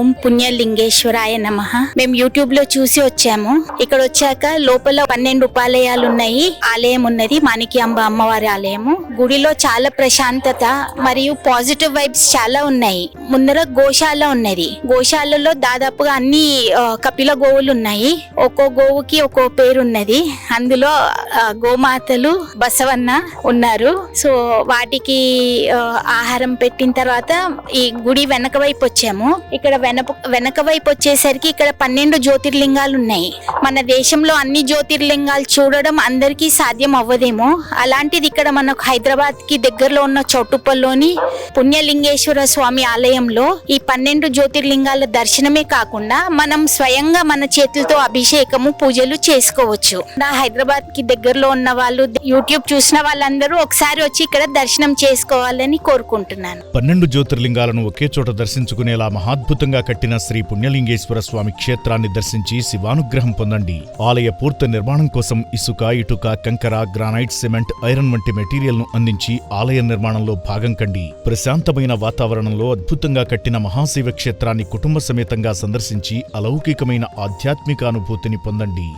ఓం పుణ్యలింగేశ్వరాయ నమః. మేము యూట్యూబ్ లో చూసి వచ్చాము. ఇక్కడ వచ్చాక లోపల 12 ఉపాలయాలు ఉన్నాయి. ఆలయం ఉన్నది, మాణిక్యాంబ అమ్మవారి ఆలయము. గుడిలో చాలా ప్రశాంతత మరియు పాజిటివ్ వైబ్స్ చాలా ఉన్నాయి. ముందర గోశాల ఉన్నది. గోశాలలో దాదాపుగా అన్ని కపిల గోవులు ఉన్నాయి. ఒక్కో గోవుకి ఒక్కో పేరు ఉన్నది. అందులో గోమాతలు బసవన్న ఉన్నారు. సో వాటికి ఆహారం పెట్టిన తర్వాత ఈ గుడి వెనక వైపు వచ్చాము. ఇక్కడ వెనక వైపు వచ్చేసరికి ఇక్కడ 12 జ్యోతిర్లింగాలు ఉన్నాయి. మన దేశంలో అన్ని జ్యోతిర్లింగాలు చూడడం అందరికీ సాధ్యం అవ్వదేమో, అలాంటిది ఇక్కడ మనకు హైదరాబాద్ కి దగ్గరలో ఉన్న చౌటుప్పల్లోని పుణ్యలింగేశ్వర స్వామి ఆలయంలో ఈ 12 జ్యోతిర్లింగాల దర్శనమే కాకుండా మనం స్వయంగా మన చేతులతో అభిషేకము పూజలు చేసుకోవచ్చు. నా హైదరాబాద్ కి దగ్గరలో ఉన్న వాళ్ళు, యూట్యూబ్ చూసిన వాళ్ళందరూ ఒకసారి వచ్చి ఇక్కడ దర్శనం చేసుకోవాలని కోరుకుంటున్నాను. 12 జ్యోతిర్లింగాలను ఒకే చోట దర్శించుకునేలా మహాద్భుతంగా కట్టిన శ్రీ పుణ్యలింగేశ్వర స్వామి క్షేత్రాన్ని దర్శించి శివానుగ్రహం పొందండి. ఆలయ పూర్తి నిర్మాణం కోసం ఇసుక, ఇటుక, కంకర, గ్రానైట్, సిమెంట్, ఐరన్ వంటి మెటీరియల్ ను అందించి ఆలయ నిర్మాణంలో భాగం కండి. ప్రశాంతమైన వాతావరణంలో అద్భుతంగా కట్టిన మహాశివ క్షేత్రాన్ని కుటుంబ సమేతంగా సందర్శించి అలౌకికమైన ఆధ్యాత్మిక అనుభూతిని పొందండి.